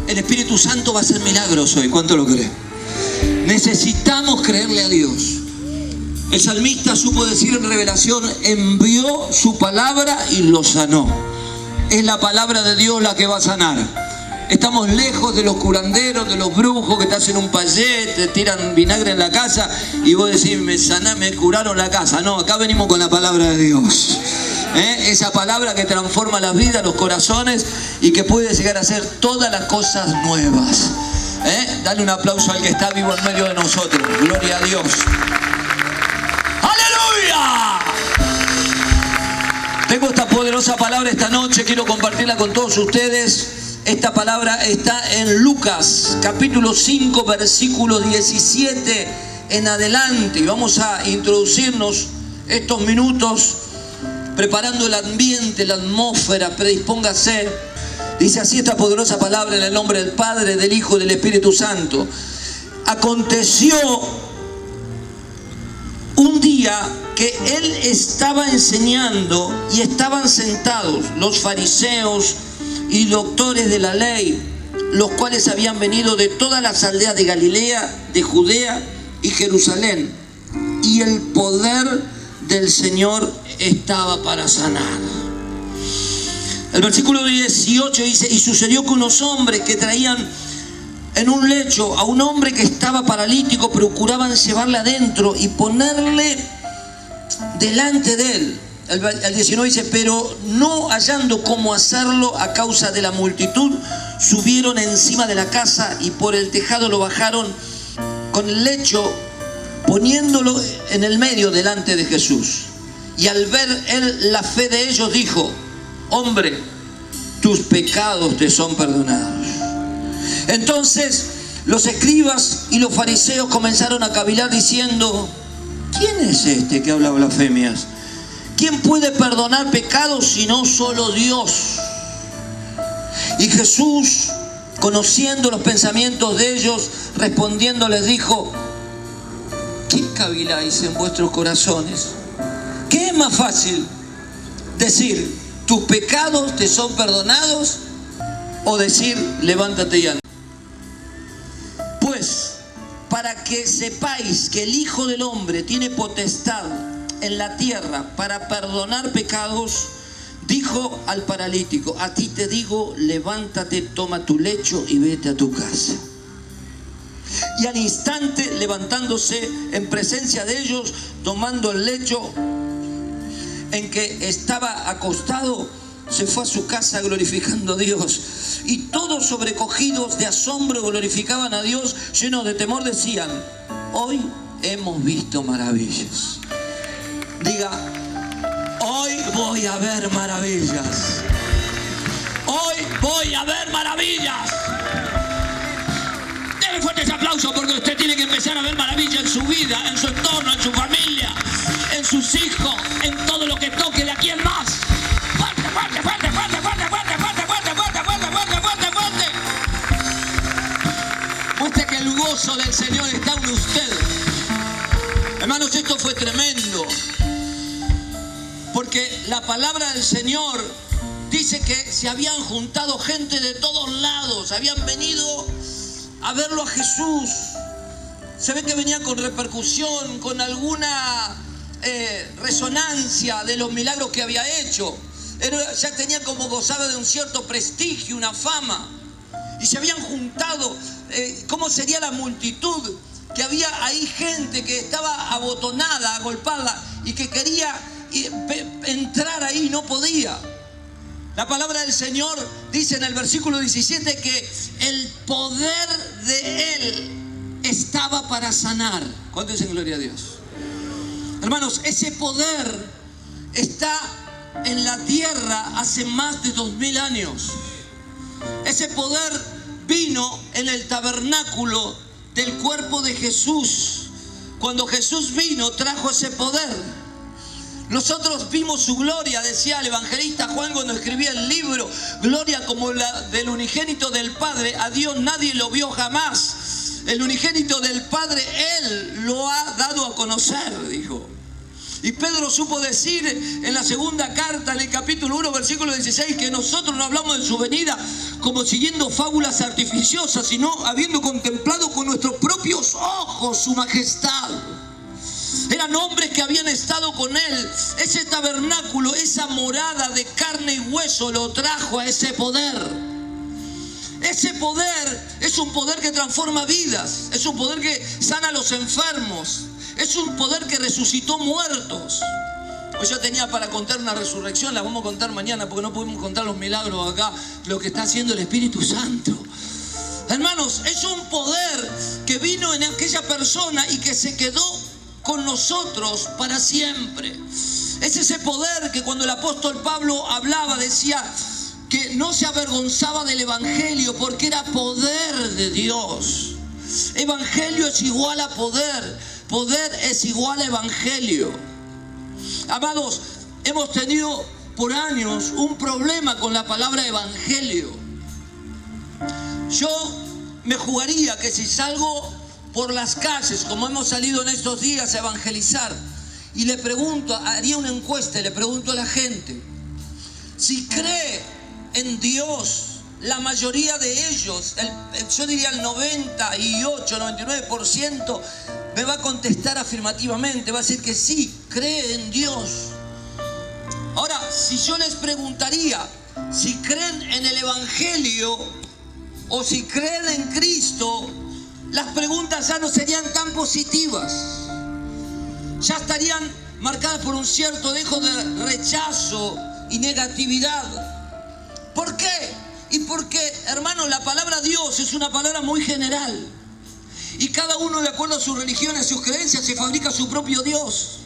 El Espíritu Santo va a hacer milagros hoy. ¿Cuánto lo cree? Necesitamos creerle a Dios. El salmista supo decir en Revelación, envió su palabra y lo sanó. Es la palabra de Dios la que va a sanar. Estamos lejos de los curanderos, de los brujos que te hacen un payé, te tiran vinagre en la casa y vos decís, me curaron la casa. No, acá venimos con la palabra de Dios. Esa palabra que transforma las vidas, los corazones y que puede llegar a hacer todas las cosas nuevas. Dale un aplauso al que está vivo en medio de nosotros. Gloria a Dios. ¡Aleluya! Tengo esta poderosa palabra esta noche, quiero compartirla con todos ustedes. Esta palabra está en Lucas, capítulo 5, versículo 17 en adelante. Y vamos a introducirnos estos minutos preparando el ambiente, la atmósfera. Predispóngase. Dice así esta poderosa palabra en el nombre del Padre, del Hijo y del Espíritu Santo. Aconteció un día que él estaba enseñando y estaban sentados los fariseos y doctores de la ley, los cuales habían venido de todas las aldeas de Galilea, de Judea y Jerusalén. Y el poder del Señor estaba para sanar. El versículo 18 dice, y sucedió que unos hombres que traían en un lecho a un hombre que estaba paralítico, procuraban llevarle adentro y ponerle delante de él. El 19 dice, pero no hallando cómo hacerlo a causa de la multitud, subieron encima de la casa y por el tejado lo bajaron con el lecho, poniéndolo en el medio delante de Jesús. Y al ver él la fe de ellos, dijo, hombre, tus pecados te son perdonados. Entonces los escribas y los fariseos comenzaron a cavilar diciendo, ¿quién es este que habla blasfemias? ¿Quién puede perdonar pecados sino solo Dios? Y Jesús, conociendo los pensamientos de ellos, respondiendo les dijo, ¿qué caviláis en vuestros corazones? ¿Qué es más fácil decir, tus pecados te son perdonados? O decir, levántate y anda. Pues, para que sepáis que el Hijo del Hombre tiene potestad en la tierra para perdonar pecados, dijo al paralítico, a ti te digo, levántate, toma tu lecho y vete a tu casa. Y al instante, levantándose en presencia de ellos, tomando el lecho en que estaba acostado, se fue a su casa glorificando a Dios. Y todos sobrecogidos de asombro glorificaban a Dios, llenos de temor decían, hoy hemos visto maravillas. Diga, hoy voy a ver maravillas. Hoy voy a ver maravillas. Denle fuerte ese aplauso porque usted tiene que empezar a ver maravillas en su vida, en su entorno, en su familia, en sus hijos, en todo lo que toque de aquí en más. Fuerte, fuerte, fuerte, fuerte, fuerte, fuerte, fuerte, fuerte, fuerte, fuerte, fuerte, fuerte, fuerte. Muestre que el gozo del Señor está en usted. Hermanos, esto fue tremendo. Porque la palabra del Señor dice que se habían juntado gente de todos lados, habían venido a verlo a Jesús. Se ve que venía con repercusión, con alguna resonancia de los milagros que había hecho. Ya tenía como gozaba de un cierto prestigio, una fama. Y se habían juntado. ¿Cómo sería la multitud? Que había ahí gente que estaba abotonada, agolpada y que quería entrar ahí, no podía. La palabra del Señor dice en el versículo 17 que el poder de Él estaba para sanar. ¿Cuánto dicen gloria a Dios? Hermanos, ese poder está en la tierra hace más de 2000 años. Ese poder vino en el tabernáculo del cuerpo de Jesús. Cuando Jesús vino, trajo ese poder. Nosotros vimos su gloria, decía el evangelista Juan cuando escribía el libro, gloria como la del unigénito del Padre, a Dios nadie lo vio jamás. El unigénito del Padre, Él lo ha dado a conocer, dijo. Y Pedro supo decir en la segunda carta, en el capítulo 1, versículo 16, que nosotros no hablamos de su venida como siguiendo fábulas artificiosas, sino habiendo contemplado con nuestros propios ojos su majestad. Eran hombres que habían estado con él. Ese tabernáculo, esa morada de carne y hueso lo trajo a ese poder. Ese poder es un poder que transforma vidas. Es un poder que sana a los enfermos. Es un poder que resucitó muertos. Hoy yo tenía para contar una resurrección, la vamos a contar mañana porque no podemos contar los milagros acá, lo que está haciendo el Espíritu Santo. Hermanos, es un poder que vino en aquella persona y que se quedó con nosotros para siempre. Es ese poder que cuando el apóstol Pablo hablaba, decía que no se avergonzaba del evangelio porque era poder de Dios. Evangelio es igual a poder. Poder es igual a evangelio. Amados, hemos tenido por años un problema con la palabra evangelio. Yo me jugaría que si salgo por las calles, como hemos salido en estos días a evangelizar, y le pregunto, haría una encuesta y le pregunto a la gente, si cree en Dios, la mayoría de ellos, yo diría el 98, 99%, me va a contestar afirmativamente, va a decir que sí, cree en Dios. Ahora, si yo les preguntaría si creen en el evangelio o si creen en Cristo, las preguntas ya no serían tan positivas. Ya estarían marcadas por un cierto dejo de rechazo y negatividad. ¿Por qué? Y porque, hermano, la palabra Dios es una palabra muy general. Y cada uno, de acuerdo a su religión, a sus creencias, se fabrica su propio Dios.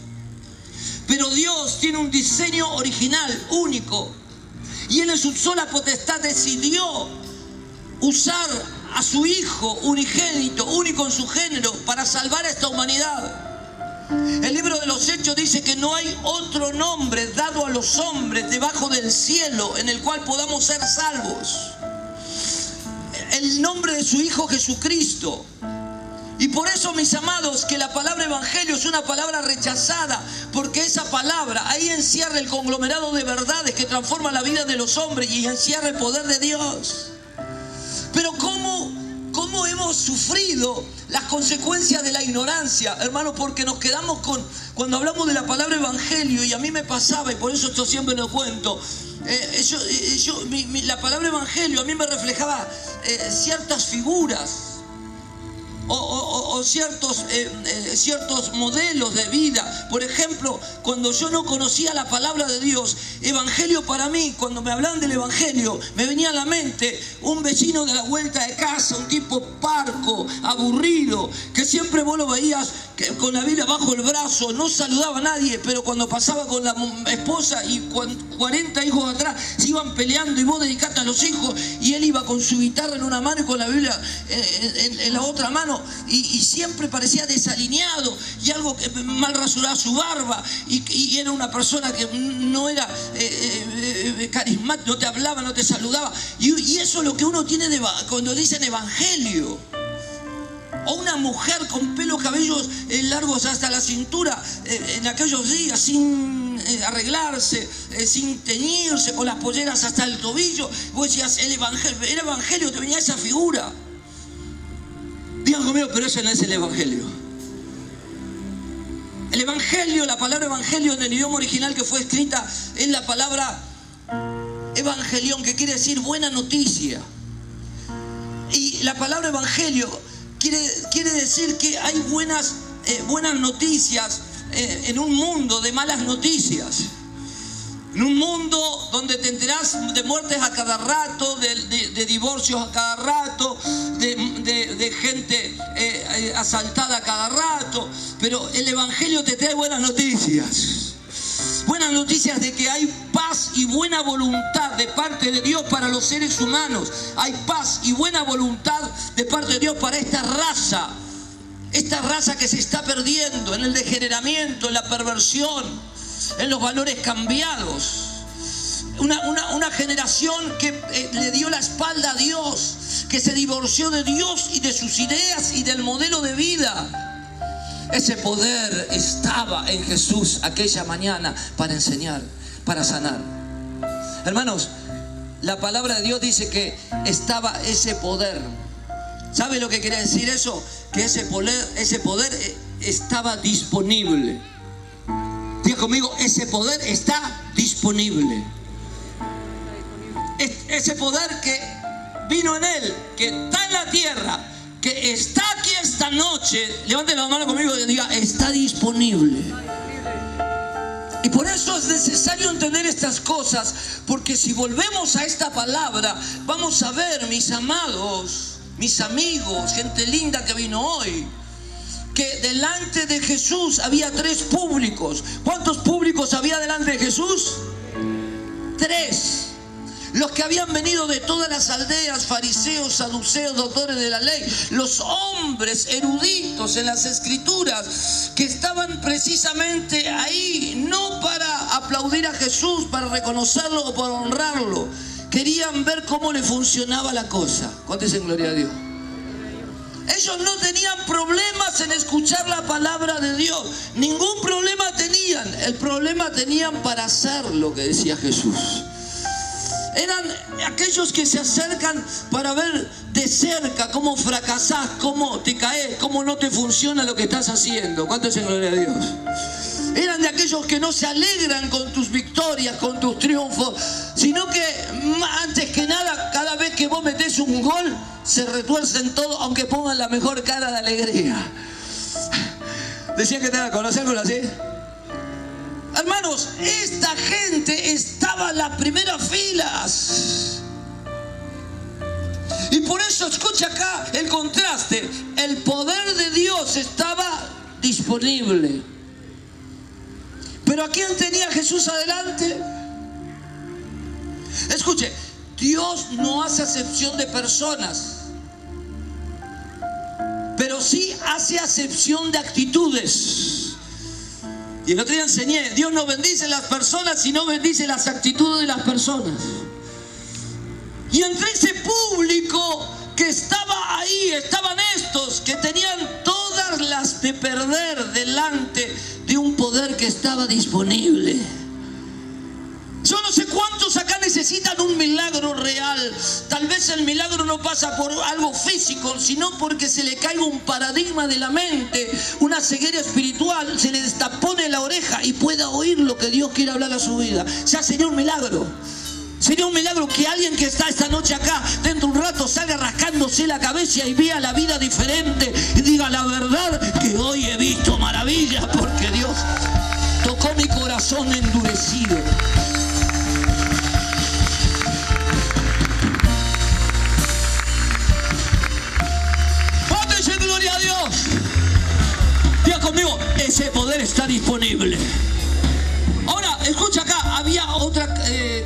Pero Dios tiene un diseño original, único. Y Él en su sola potestad decidió usar a su Hijo unigénito, único en su género, para salvar a esta humanidad. El libro de los Hechos dice que no hay otro nombre dado a los hombres debajo del cielo en el cual podamos ser salvos. El nombre de su Hijo Jesucristo. Y por eso, mis amados, que la palabra evangelio es una palabra rechazada, porque esa palabra ahí encierra el conglomerado de verdades que transforma la vida de los hombres y encierra el poder de Dios. Pero ¿cómo hemos sufrido las consecuencias de la ignorancia, hermano? Porque nos quedamos cuando hablamos de la palabra evangelio, y a mí me pasaba, y por eso esto siempre lo cuento, la palabra evangelio a mí me reflejaba ciertas figuras o ciertos modelos de vida. Por ejemplo, cuando yo no conocía la palabra de Dios, evangelio para mí, cuando me hablaban del evangelio, me venía a la mente un vecino de la vuelta de casa, un tipo parco, aburrido, que siempre vos lo veías con la Biblia bajo el brazo, no saludaba a nadie, pero cuando pasaba con la esposa y 40 hijos atrás se iban peleando y vos dedicaste a los hijos, y él iba con su guitarra en una mano y con la Biblia en la otra mano, y siempre parecía desalineado, y algo que mal rasuraba su barba, y era una persona que no era carismática, no te hablaba, no te saludaba, y eso es lo que uno tiene cuando dicen evangelio. O una mujer con pelos, cabellos largos hasta la cintura en aquellos días, sin arreglarse, sin teñirse, con las polleras hasta el tobillo. Vos decías, el evangelio, te venía esa figura. Digan conmigo, pero ese no es el evangelio. El evangelio, la palabra evangelio en el idioma original que fue escrita es la palabra evangelión, que quiere decir buena noticia. Y la palabra evangelio quiere decir que hay buenas noticias en un mundo de malas noticias. En un mundo donde te enterás de muertes a cada rato, de divorcios a cada rato, de gente asaltada a cada rato. Pero el evangelio te trae buenas noticias. Buenas noticias de que hay paz y buena voluntad de parte de Dios para los seres humanos. Hay paz y buena voluntad de parte de Dios para esta raza que se está perdiendo en el degeneramiento, en la perversión, en los valores cambiados. Una generación que le dio la espalda a Dios, que se divorció de Dios y de sus ideas y del modelo de vida. Ese poder estaba en Jesús aquella mañana para enseñar, para sanar. Hermanos, la palabra de Dios dice que estaba ese poder. ¿Sabe lo que quiere decir eso? Que ese poder estaba disponible. Diga conmigo, ese poder está disponible. Ese poder que vino en Él, que está en la tierra, que está aquí esta noche, levante la mano conmigo y diga, está disponible. Y por eso es necesario entender estas cosas, porque si volvemos a esta palabra, vamos a ver, mis amados, mis amigos, gente linda que vino hoy, que delante de Jesús había 3 públicos. ¿Cuántos públicos había delante de Jesús? 3. Los que habían venido de todas las aldeas, fariseos, saduceos, doctores de la ley, los hombres eruditos en las escrituras, que estaban precisamente ahí, no para aplaudir a Jesús, para reconocerlo o para honrarlo. Querían ver cómo le funcionaba la cosa. ¿Cuántos en gloria a Dios? Ellos no tenían problemas en escuchar la palabra de Dios. Ningún problema tenían. El problema tenían para hacer lo que decía Jesús. Eran aquellos que se acercan para ver de cerca cómo fracasás, cómo te caes, cómo no te funciona lo que estás haciendo. ¿Cuántos en gloria a Dios? Eran de aquellos que no se alegran con tus victorias, con tus triunfos, sino que antes que nada, cada vez que vos metés un gol, se retuercen todo, aunque pongan la mejor cara de alegría. Decían que te van a conocer con así. Hermanos, esta gente estaba en las primeras filas. Y por eso, escucha acá el contraste. El poder de Dios estaba disponible. ¿Pero a quién tenía Jesús adelante? Escuche, Dios no hace acepción de personas, pero sí hace acepción de actitudes. Y el otro día enseñé, Dios no bendice las personas, sino bendice las actitudes de las personas. Y entre ese público que estaba ahí, estaban estos que tenían todas las de perder delante de un poder que estaba disponible. Yo no sé cuántos acá necesitan un milagro real. Tal vez el milagro no pasa por algo físico, sino porque se le caiga un paradigma de la mente, una ceguera espiritual, se le destapone la oreja y pueda oír lo que Dios quiere hablar a su vida. Ya sería un milagro. Sería un milagro que alguien que está esta noche acá, dentro de un rato salga rascándose la cabeza y vea la vida diferente y diga, la verdad que hoy he visto maravillas porque Dios tocó mi corazón endurecido. ¡Pónganse gloria a Dios! Diga conmigo, ese poder está disponible. Ahora, escucha acá, había otra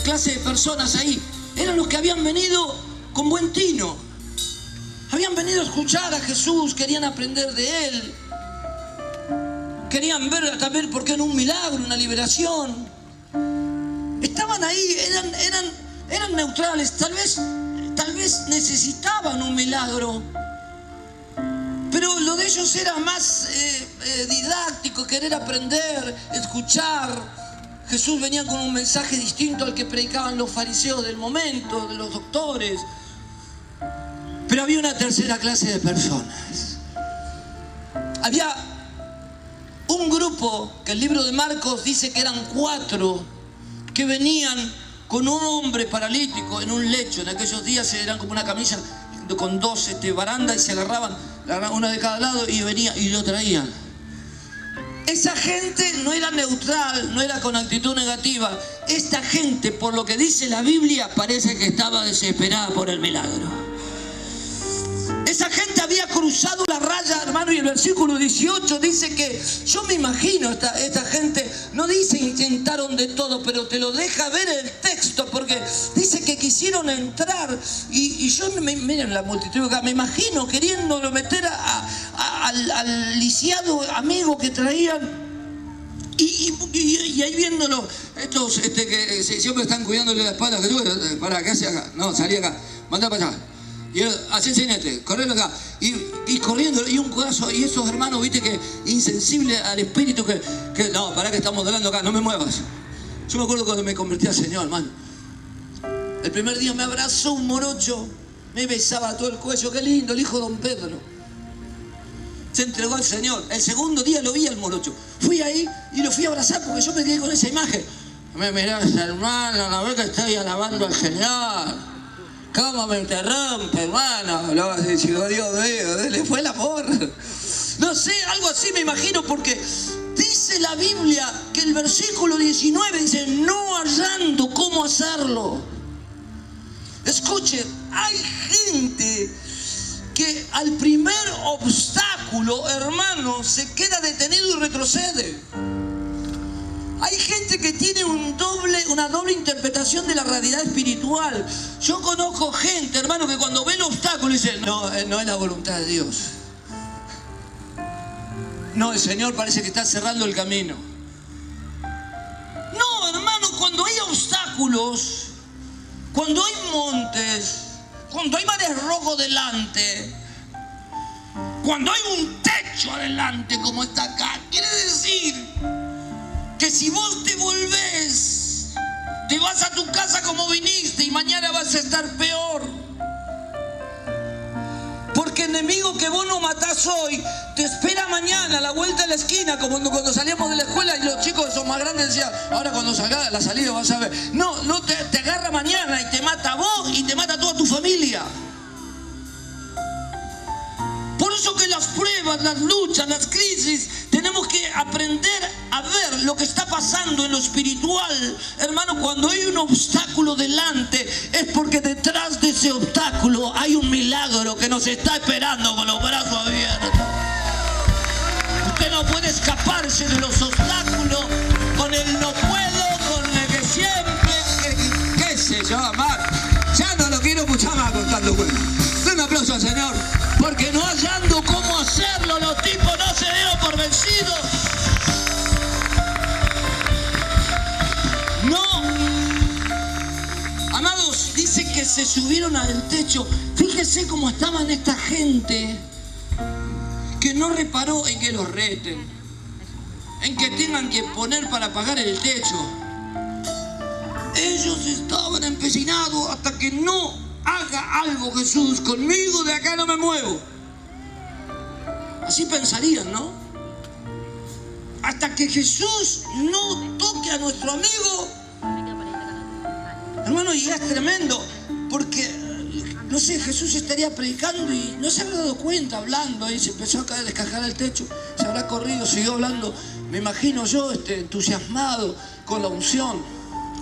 clase de personas ahí. Eran los que habían venido con buen tino. Habían venido a escuchar a Jesús, querían aprender de Él. Querían ver también por qué no un milagro, una liberación. Estaban ahí, eran neutrales. Tal vez necesitaban un milagro. Pero lo de ellos era más didáctico, querer aprender, escuchar. Jesús venía con un mensaje distinto al que predicaban los fariseos del momento, de los doctores. Pero había una tercera clase de personas. Había un grupo que el libro de Marcos dice que eran 4 que venían con un hombre paralítico en un lecho. En aquellos días eran como una camilla con 2 barandas y se agarraban una de cada lado y venía y lo traían. Esa gente no era neutral, no era con actitud negativa. Esta gente, por lo que dice la Biblia, parece que estaba desesperada por el milagro. Esa gente había cruzado la raya, hermano, y el versículo 18 dice que, yo me imagino, esta gente, no dice intentaron de todo, pero te lo deja ver el texto, porque dice que quisieron entrar, y yo, miren la multitud acá, me imagino queriéndolo meter al lisiado amigo que traían, y ahí viéndolo, estos que siempre están cuidándole la espalda, que tú, para, ¿qué hace acá? No, salí acá, manda para allá. Y así enseñate, corriendo acá. Y corriendo, y un codazo. Y esos hermanos, viste, que insensibles al espíritu, que no, pará que estamos hablando acá, no me muevas. Yo me acuerdo cuando me convertí al Señor, hermano. El primer día me abrazó un morocho, me besaba todo el cuello, qué lindo, el hijo de don Pedro. Se entregó al Señor. El segundo día lo vi al morocho. Fui ahí y lo fui a abrazar porque yo me quedé con esa imagen. Me miró ese hermano, la vez que estoy alabando al Señor. ¿Cómo me interrumpe, hermano? Luego digo, Dios mío, le fue el amor. No sé, algo así me imagino, porque dice la Biblia que el versículo 19 dice, no hallando cómo hacerlo. Escuchen, hay gente que al primer obstáculo, hermano, se queda detenido y retrocede. Hay gente que tiene una doble interpretación de la realidad espiritual. Yo conozco gente, hermano, que cuando ve el obstáculo dice, no es la voluntad de Dios. No, el Señor parece que está cerrando el camino. No, hermano, cuando hay obstáculos, cuando hay montes, cuando hay mares rojos delante, cuando hay un techo adelante como está acá, quiere decir que si vos te volvés, te vas a tu casa como viniste y mañana vas a estar peor. Porque el enemigo que vos no matás hoy, te espera mañana a la vuelta de la esquina, como cuando salíamos de la escuela y los chicos que son más grandes decían, ahora cuando salga la salida vas a ver. No, te agarra mañana y te mata a vos y te mata a toda tu familia. Por eso que las pruebas, las luchas, las crisis, tenemos que aprender a ver lo que está pasando en lo espiritual. Hermano, cuando hay un obstáculo delante, es porque detrás de ese obstáculo hay un milagro que nos está esperando con los brazos abiertos. Usted no puede escaparse de los obstáculos con el no puedo, con el que siempre, qué sé yo, amar. Ya no lo quiero escuchar más contando cuentos. Den un aplauso al Señor. Porque no hallando cómo hacerlo, los tipos no se dieron por vencidos. No. Amados, dice que se subieron al techo. Fíjese cómo estaban esta gente que no reparó en que los reten, en que tengan que poner para pagar el techo. Ellos estaban empecinados hasta que no haga algo Jesús conmigo, de acá no me muevo. Así pensarían, ¿no? Hasta que Jesús no toque a nuestro amigo. Hermano, y es tremendo, porque no sé, Jesús estaría predicando y no se habrá dado cuenta, hablando, y se empezó a descajar el techo, se habrá corrido, siguió hablando. Me imagino yo entusiasmado con la unción,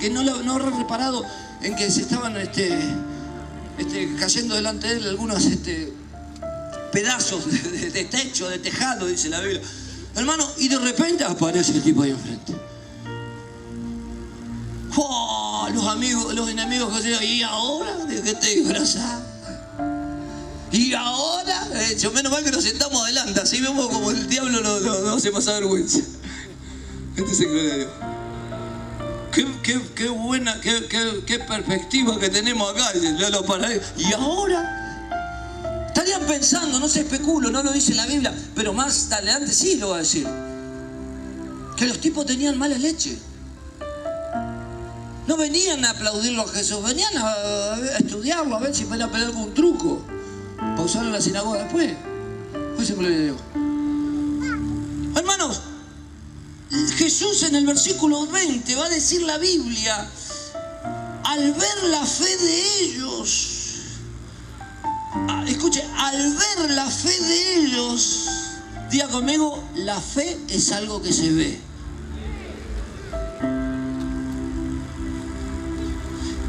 que no habrá reparado en que se estaban cayendo delante de él algunos pedazos de techo, de tejado, dice la Biblia. Hermano, y de repente aparece el tipo ahí enfrente. ¡Oh! Los enemigos que decían, ¿y ahora? ¿De qué te disfrazás? ¿Y ahora? Yo menos mal que nos sentamos adelante, así vemos como el diablo no hace más vergüenza. Gente se gloria a Dios. Qué buena, qué perspectiva que tenemos acá. ¿Y ahora? Estarían pensando, no se especulo, no lo dice la Biblia, pero más adelante sí lo va a decir, que los tipos tenían mala leche. No venían a aplaudirlo a Jesús, venían a estudiarlo, a ver si podían aprender algún truco para usarlo en la sinagoga después. Hermanos, Jesús en el versículo 20 va a decir la Biblia, al ver la fe de ellos, escuche, al ver la fe de ellos, diga conmigo, la fe es algo que se ve.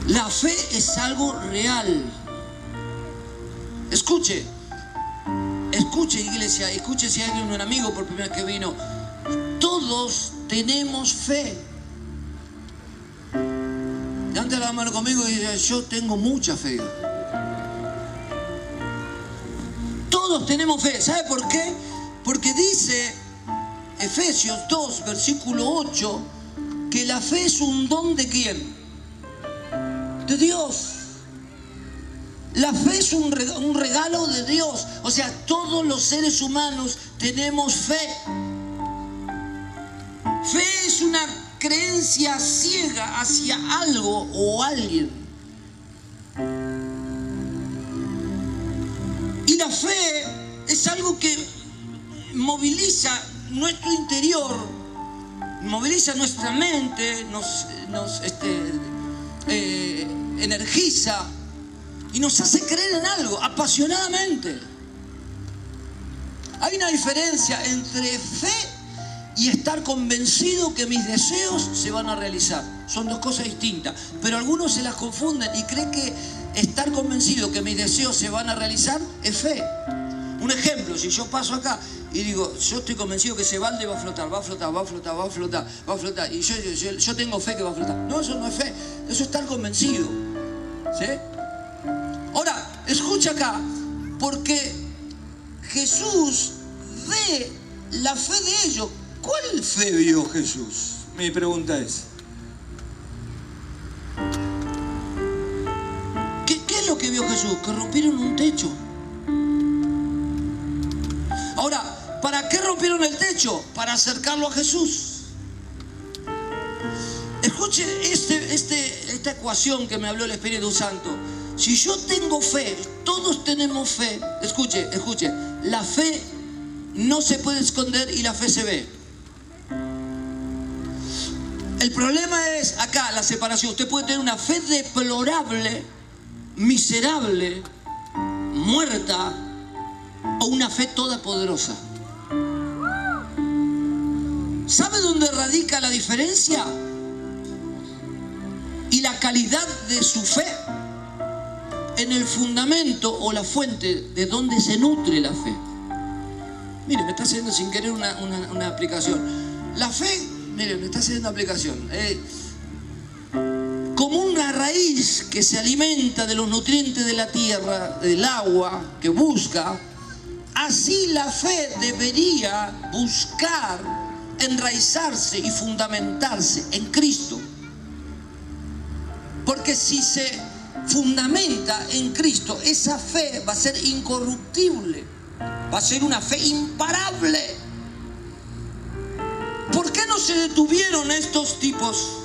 La fe es algo real. Escuche iglesia, escuche si hay un amigo por primera vez que vino. Todos tenemos fe. Levante la mano conmigo y dice, yo tengo mucha fe. Todos tenemos fe. ¿Sabe por qué? Porque dice Efesios 2, versículo 8, que la fe es un don de ¿quién? De Dios. La fe es un regalo de Dios. O sea, todos los seres humanos tenemos fe. Fe es una creencia ciega hacia algo o alguien. Y la fe es algo que moviliza nuestro interior, moviliza nuestra mente, nos energiza y nos hace creer en algo apasionadamente. Hay una diferencia entre fe y estar convencido que mis deseos se van a realizar. Son dos cosas distintas, pero algunos se las confunden y creen que estar convencido que mis deseos se van a realizar es fe. Un ejemplo, si yo paso acá y digo, yo estoy convencido que ese balde va a flotar, va a flotar, va a flotar, va a flotar, va a flotar, y yo tengo fe que va a flotar. No, eso no es fe, eso es estar convencido. ¿Sí? Ahora, escucha acá, porque Jesús ve la fe de ellos. ¿Cuál fe vio Jesús? Mi pregunta es, ¿qué es lo que vio Jesús? Que rompieron un techo. Ahora, ¿para qué rompieron el techo? Para acercarlo a Jesús. Escuche esta ecuación que me habló el Espíritu Santo. Si yo tengo fe, todos tenemos fe. Escuche, la fe no se puede esconder y la fe se ve. El problema es acá, la separación. Usted puede tener una fe deplorable, miserable, muerta, o una fe todopoderosa. ¿Sabe dónde radica la diferencia? Y la calidad de su fe. En el fundamento o la fuente de donde se nutre la fe. Mire, me está haciendo sin querer una aplicación. La fe, mire, me está haciendo una aplicación. Como una raíz que se alimenta de los nutrientes de la tierra, del agua que busca, así la fe debería buscar enraizarse y fundamentarse en Cristo. Porque si se fundamenta en Cristo, esa fe va a ser incorruptible, va a ser una fe imparable. ¿Por qué no se detuvieron estos tipos?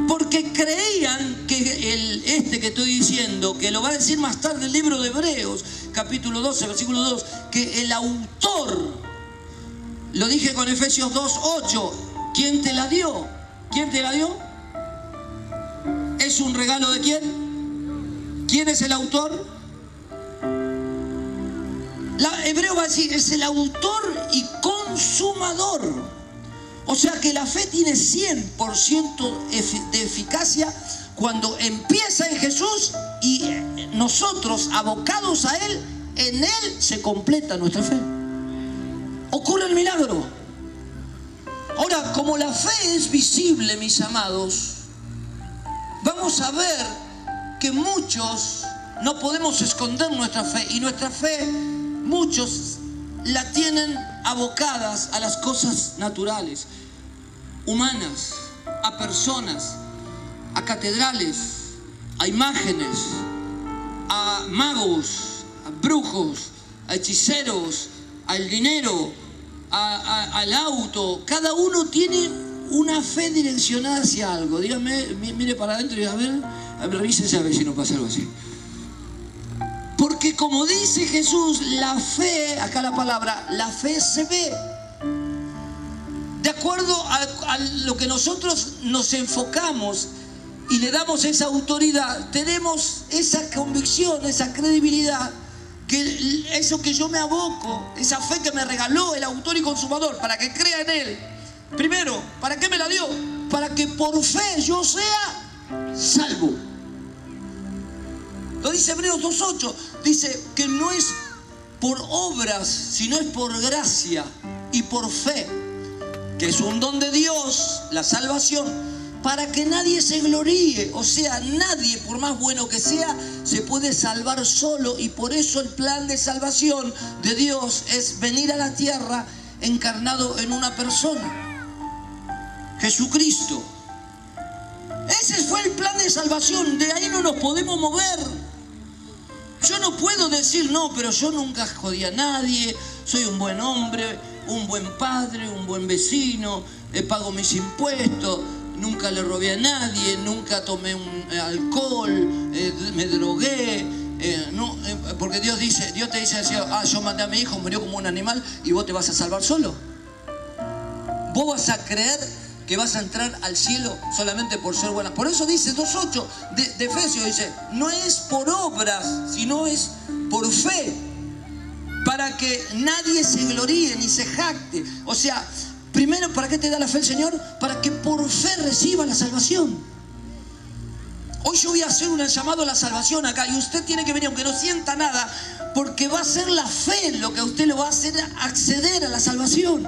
Porque creían que que estoy diciendo, que lo va a decir más tarde el libro de Hebreos, capítulo 12, versículo 2, que el autor, lo dije con Efesios 2:8, ¿quién te la dio? ¿Quién te la dio? ¿Es un regalo de quién? ¿Quién es el autor? Hebreo va a decir, es el autor y consumador. O sea que la fe tiene 100% de eficacia cuando empieza en Jesús y nosotros, abocados a Él, en Él se completa nuestra fe. Ocurre el milagro. Ahora, como la fe es visible, mis amados, vamos a ver que muchos no podemos esconder nuestra fe, y nuestra fe muchos la tienen abocadas a las cosas naturales, humanas, a personas, a catedrales, a imágenes, a magos, a brujos, a hechiceros, al dinero, al auto. Cada uno tiene una fe direccionada hacia algo. Dígame, mire para adentro y a ver, revísese a ver si no pasa algo así. Porque como dice Jesús, la fe, acá la palabra, la fe se ve. De acuerdo a lo que nosotros nos enfocamos y le damos esa autoridad, tenemos esa convicción, esa credibilidad, que eso que yo me aboco, esa fe que me regaló el autor y consumador para que crea en Él. Primero, ¿para qué me la dio? Para que por fe yo sea salvo. Lo dice Hebreos 2:8, dice que no es por obras, sino es por gracia y por fe, que es un don de Dios, la salvación, para que nadie se gloríe. O sea, nadie, por más bueno que sea, se puede salvar solo, y por eso el plan de salvación de Dios es venir a la tierra encarnado en una persona, Jesucristo. Ese fue el plan de salvación, de ahí no nos podemos mover. Yo no puedo decir, no, pero yo nunca jodí a nadie, soy un buen hombre, un buen padre, un buen vecino, pago mis impuestos, nunca le robé a nadie, nunca tomé alcohol, me drogué. Porque Dios te dice, yo mandé a mi hijo, murió como un animal y vos te vas a salvar solo. Vos vas a creer que vas a entrar al cielo solamente por ser buena. Por eso dice 2.8 de Efesios, dice, no es por obras, sino es por fe, para que nadie se gloríe ni se jacte. O sea, primero, ¿para qué te da la fe el Señor? Para que por fe reciba la salvación. Hoy yo voy a hacer un llamado a la salvación acá y usted tiene que venir aunque no sienta nada, porque va a ser la fe lo que a usted le va a hacer acceder a la salvación.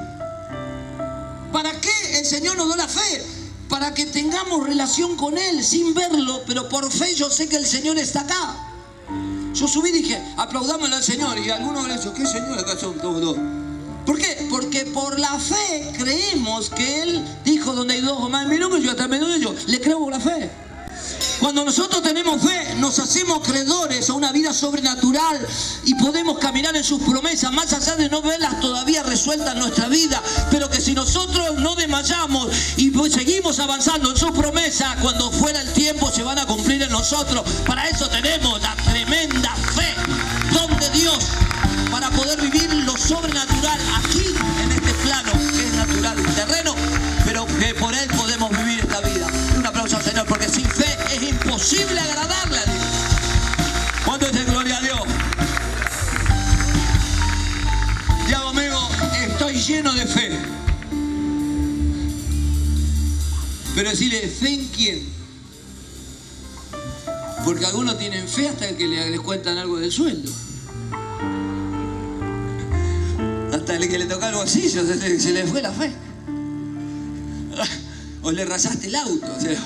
¿Para qué el Señor nos da la fe? Para que tengamos relación con Él sin verlo, pero por fe yo sé que el Señor está acá. Yo subí y dije, aplaudámosle al Señor, y algunos le dijo, ¿qué Señor? Acá son todos. ¿Por qué? Porque por la fe creemos que Él dijo, donde hay dos o más en mi nombre, yo hasta menos de ellos. Le creo por la fe. Cuando nosotros tenemos fe, nos hacemos creedores a una vida sobrenatural y podemos caminar en sus promesas, más allá de no verlas todavía resueltas en nuestra vida, pero que si nosotros no desmayamos y seguimos avanzando en sus promesas, cuando fuera el tiempo se van a cumplir en nosotros. Para eso tenemos la tremenda fe, don de Dios, para poder vivir lo sobrenatural aquí en este plano que es natural, terreno, pero que por Él podemos vivir esta vida. Un aplauso al Señor, porque sin fe es imposible agradarle a Dios. ¿Cuánto es gloria a Dios? Ya amigo, estoy lleno de fe. Pero decirle, ¿fe en quién? Porque algunos tienen fe hasta que les cuentan algo del sueldo. Hasta el que le toca el bolsillo se le fue la fe. O le rayaste el auto. O sea,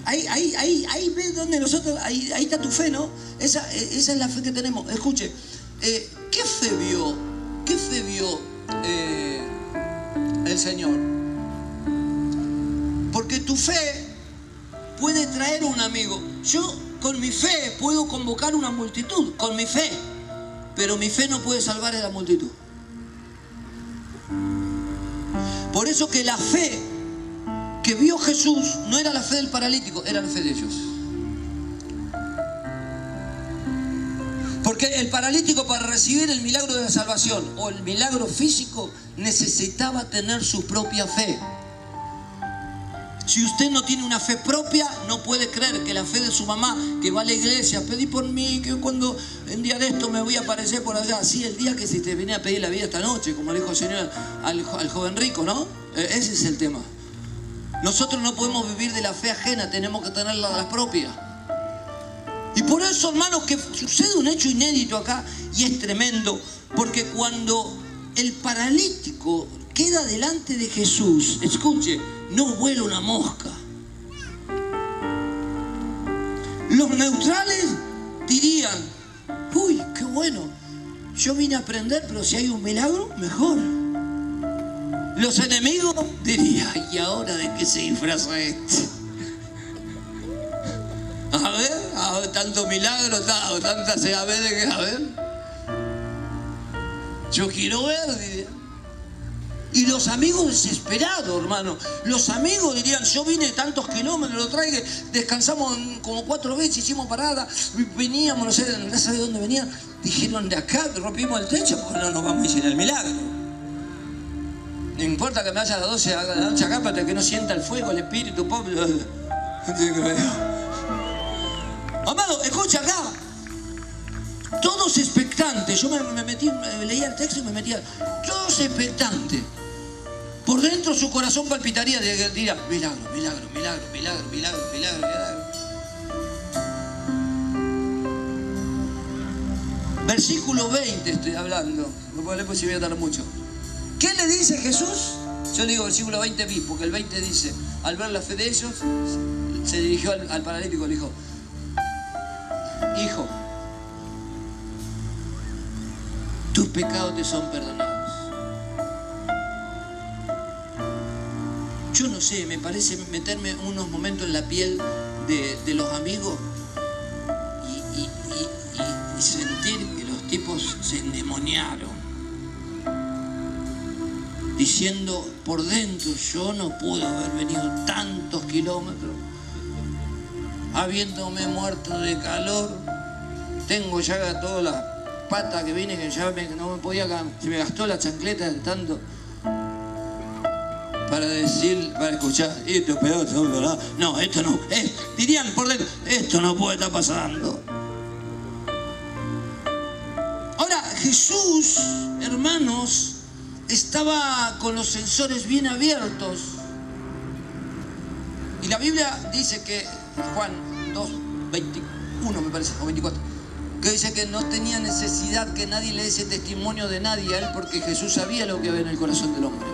ahí ves donde nosotros, ahí está tu fe, ¿no? Esa es la fe que tenemos. Escuche, ¿qué fe vio el Señor? Porque tu fe puede traer un amigo. Yo con mi fe puedo convocar una multitud, con mi fe, pero mi fe no puede salvar a la multitud. Por eso que la fe que vio Jesús no era la fe del paralítico, era la fe de ellos. Porque el paralítico, para recibir el milagro de la salvación o el milagro físico, necesitaba tener su propia fe. Si usted no tiene una fe propia, no puede creer que la fe de su mamá, que va a la iglesia, pedí por mí, que cuando un día de esto me voy a aparecer por allá. Sí, el día que si te venía a pedir la vida esta noche, como le dijo el Señor al joven rico, ¿no? Ese es el tema. Nosotros no podemos vivir de la fe ajena, tenemos que tener la propia. Y por eso, hermanos, que sucede un hecho inédito acá, y es tremendo, porque cuando el paralítico queda delante de Jesús, escuche, no vuela una mosca. Los neutrales dirían, uy, qué bueno, yo vine a aprender, pero si hay un milagro, mejor. Los enemigos dirían, ¿y ahora de qué se disfraza este? A ver, tanto milagro, tanta se a ver de qué, a ver. Yo quiero ver, dirían. Y los amigos desesperados, hermano. Los amigos dirían, yo vine de tantos kilómetros, lo traje, descansamos como 4 veces, hicimos parada, veníamos, no sé de dónde venían. Dijeron, de acá rompimos el techo, pues no nos vamos a ir sin el milagro. No importa que me vaya a las 12 de la noche acá, para que no sienta el fuego, el espíritu, pobre. Amado, escucha acá. Todos expectantes. Yo me metí, leía el texto y me metía. Todos expectantes. Por dentro su corazón palpitaría, diría, milagro, milagro, milagro, milagro, milagro, milagro, milagro. Versículo 20 estoy hablando. No puedo leer porque si voy a tardar mucho. ¿Qué le dice Jesús? Yo le digo versículo 20 bis, porque el 20 dice, al ver la fe de ellos, se dirigió al paralítico y le dijo, hijo, tus pecados te son perdonados. yo no sé, me parece meterme unos momentos en la piel de los amigos y sentir que los tipos se endemoniaron, diciendo por dentro, yo no pude haber venido tantos kilómetros, habiéndome muerto de calor, tengo ya todas las patas que vine, que ya no me podía, se me gastó la chancleta de tanto, para escuchar, esto peor, ¿verdad? No, esto no, dirían por dentro, esto no puede estar pasando. Ahora, Jesús, hermanos, estaba con los sensores bien abiertos. Y la Biblia dice que, Juan 2, 21 me parece, o 24, que dice que no tenía necesidad que nadie le diese testimonio de nadie a él, porque Jesús sabía lo que había en el corazón del hombre.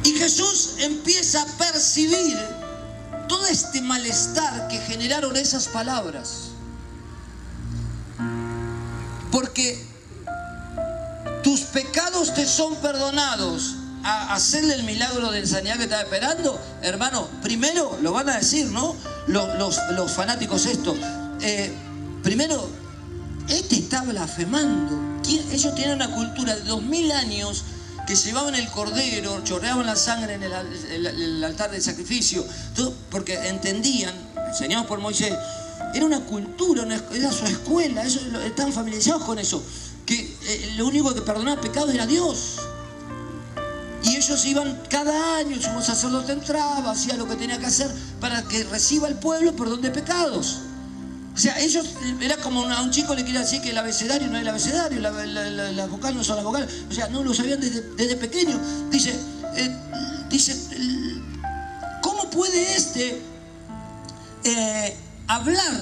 Y Jesús empieza a percibir todo este malestar que generaron esas palabras. Porque tus pecados te son perdonados. A hacerle el milagro de sanidad que estaba esperando, hermano, primero lo van a decir, ¿no? Los fanáticos esto. Primero, está blasfemando. Ellos tienen una cultura de 2000 años que llevaban el cordero, chorreaban la sangre en el altar del sacrificio, todo porque entendían, enseñados por Moisés, era una cultura, era su escuela, estaban familiarizados con eso, que lo único que perdonaba pecados era Dios. Y ellos iban cada año, el sumo sacerdote entraba, hacía lo que tenía que hacer para que reciba el pueblo perdón de pecados. O sea, ellos, era como a un chico le quería decir que el abecedario no es el abecedario, las vocales no son las vocales. O sea, no lo sabían desde pequeño. Dice, ¿cómo puede hablar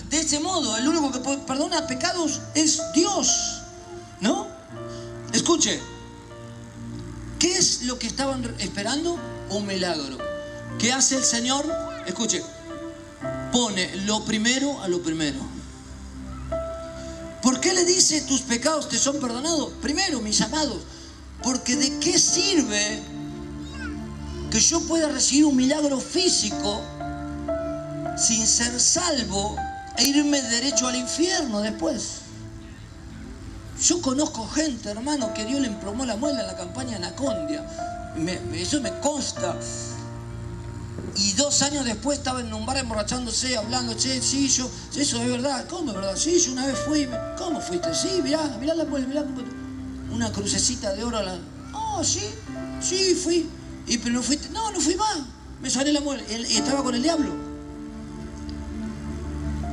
de ese modo? El único que perdona pecados es Dios, ¿no? Escuche, ¿qué es lo que estaban esperando? Un milagro. ¿Qué hace el Señor? Escuche, pone lo primero a lo primero. ¿Por qué le dice tus pecados te son perdonados? Primero, mis amados, porque ¿de qué sirve que yo pueda recibir un milagro físico sin ser salvo e irme derecho al infierno después? Yo conozco gente, hermano, que Dios le emplomó la muela en la campaña Anacondia. Eso me consta. Y 2 años después estaba en un bar emborrachándose, hablando, sí, yo, eso es verdad. ¿Cómo es verdad? Sí, yo una vez fui. ¿Cómo fuiste? Sí, mirá la muela, mirá. Una crucecita de oro. Sí, fui. Pero no fuiste. No fui más. Me sané la muela. Y estaba con el diablo.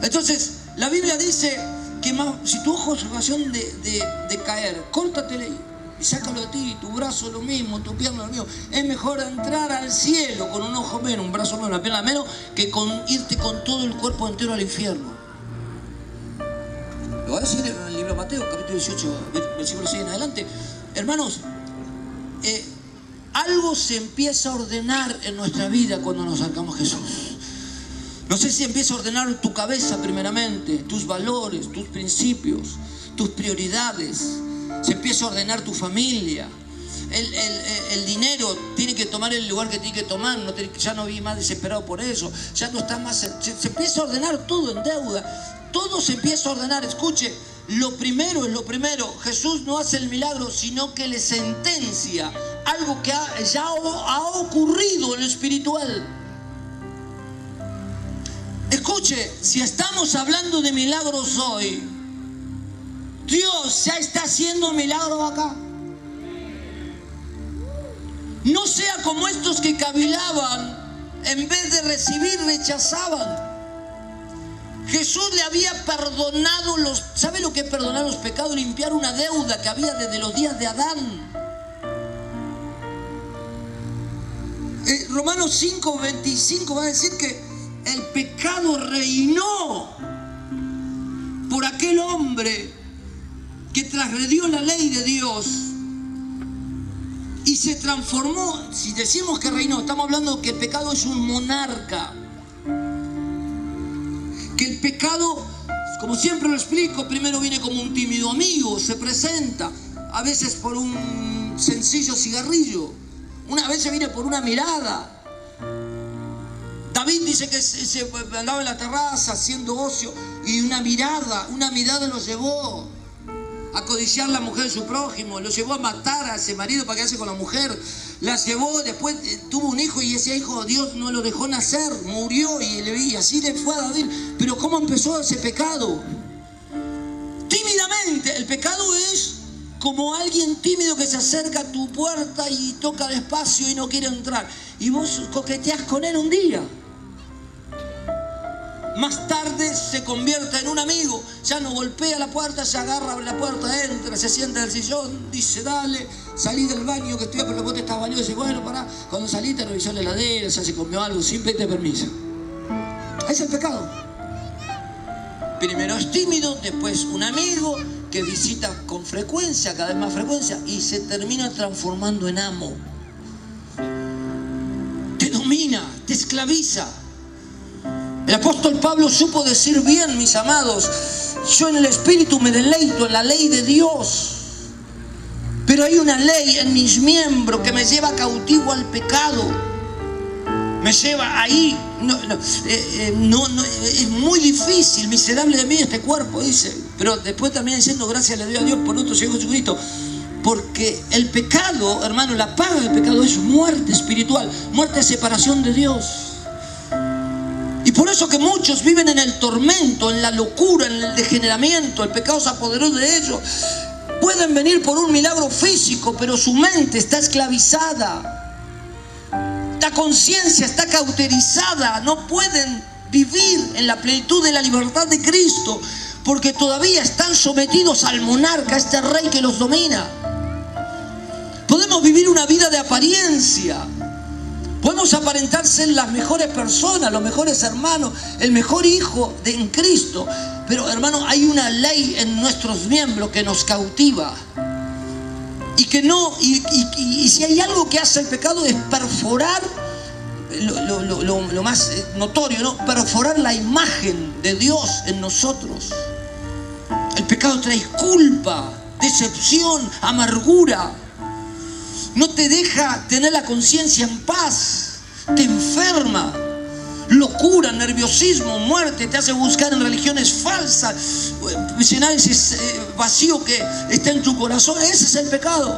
Entonces, la Biblia dice que si tu ojo es ocasión de caer, córtatele y sácalo de ti, tu brazo lo mismo, tu pierna lo mismo. Es mejor entrar al cielo con un ojo menos, un brazo menos, una pierna menos, que irte con todo el cuerpo entero al infierno. Lo va a decir en el libro de Mateo, capítulo 18, versículo 6 en adelante. Hermanos, algo se empieza a ordenar en nuestra vida cuando nos acercamos a Jesús. No sé si empieza a ordenar tu cabeza primeramente, tus valores, tus principios, tus prioridades. Se empieza a ordenar tu familia. El dinero tiene que tomar el lugar que tiene que tomar. Ya no vi más desesperado por eso. Ya no está más. Se empieza a ordenar todo en deuda. Todo se empieza a ordenar. Escuche, lo primero es lo primero. Jesús no hace el milagro, sino que le sentencia algo que ya ha ocurrido en lo espiritual. Escuche, si estamos hablando de milagros hoy, Dios ya está haciendo milagros acá. No sea como estos que cavilaban, en vez de recibir, rechazaban. Jesús le había perdonado ¿sabe lo que es perdonar los pecados? Limpiar una deuda que había desde los días de Adán. Romanos 5:25 va a decir que el pecado reinó por aquel hombre que transgredió la ley de Dios y se transformó. Si decimos que reinó, estamos hablando que el pecado es un monarca. Que el pecado, como siempre lo explico, primero viene como un tímido amigo, se presenta, a veces por un un sencillo cigarrillo. Una vez se viene por una mirada. David dice que se andaba en la terraza haciendo ocio y una mirada lo llevó a codiciar la mujer de su prójimo, lo llevó a matar a ese marido para quedarse con la mujer, la llevó, después tuvo un hijo y ese hijo Dios no lo dejó nacer, murió y así le fue a David. Pero ¿cómo empezó ese pecado? Tímidamente. El pecado es como alguien tímido que se acerca a tu puerta y toca despacio y no quiere entrar. Y vos coqueteás con él un día. Más tarde se convierte en un amigo. Ya no golpea la puerta, se agarra, abre la puerta, entra, se sienta en el sillón, dice, dale, salí del baño que estoy, pero vos te estás bañando. Dice, bueno, pará. Cuando saliste revisó la heladera, ya se comió algo, sin pedirte permiso. Es el pecado. Primero es tímido, después un amigo que visita con frecuencia, cada vez más frecuencia, y se termina transformando en amo. Te domina, te esclaviza. El apóstol Pablo supo decir bien, mis amados, yo en el Espíritu me deleito en la ley de Dios, pero hay una ley en mis miembros que me lleva cautivo al pecado. Me lleva ahí. Es muy difícil, miserable de mí este cuerpo, dice. Pero después también diciendo, gracias le doy a Dios por nuestro Señor Jesucristo. Porque el pecado, hermano, la paga del pecado es muerte espiritual, muerte de separación de Dios. Y por eso que muchos viven en el tormento, en la locura, en el degeneramiento. El pecado se apoderó de ellos. Pueden venir por un milagro físico, pero su mente está esclavizada. La conciencia está cauterizada. No pueden vivir en la plenitud de la libertad de Cristo, porque todavía están sometidos al monarca, a este rey que los domina. Podemos vivir una vida de apariencia. Podemos aparentar ser las mejores personas, los mejores hermanos, el mejor hijo en Cristo. Pero, hermano, hay una ley en nuestros miembros que nos cautiva. Y que no, y si hay algo que hace el pecado es perforar, lo más notorio, ¿no? Perforar la imagen de Dios en nosotros. El pecado trae culpa, decepción, amargura. No te deja tener la conciencia en paz. Te enferma. Locura, nerviosismo, muerte. Te hace buscar en religiones falsas. Llenar ese vacío que está en tu corazón. Ese es el pecado.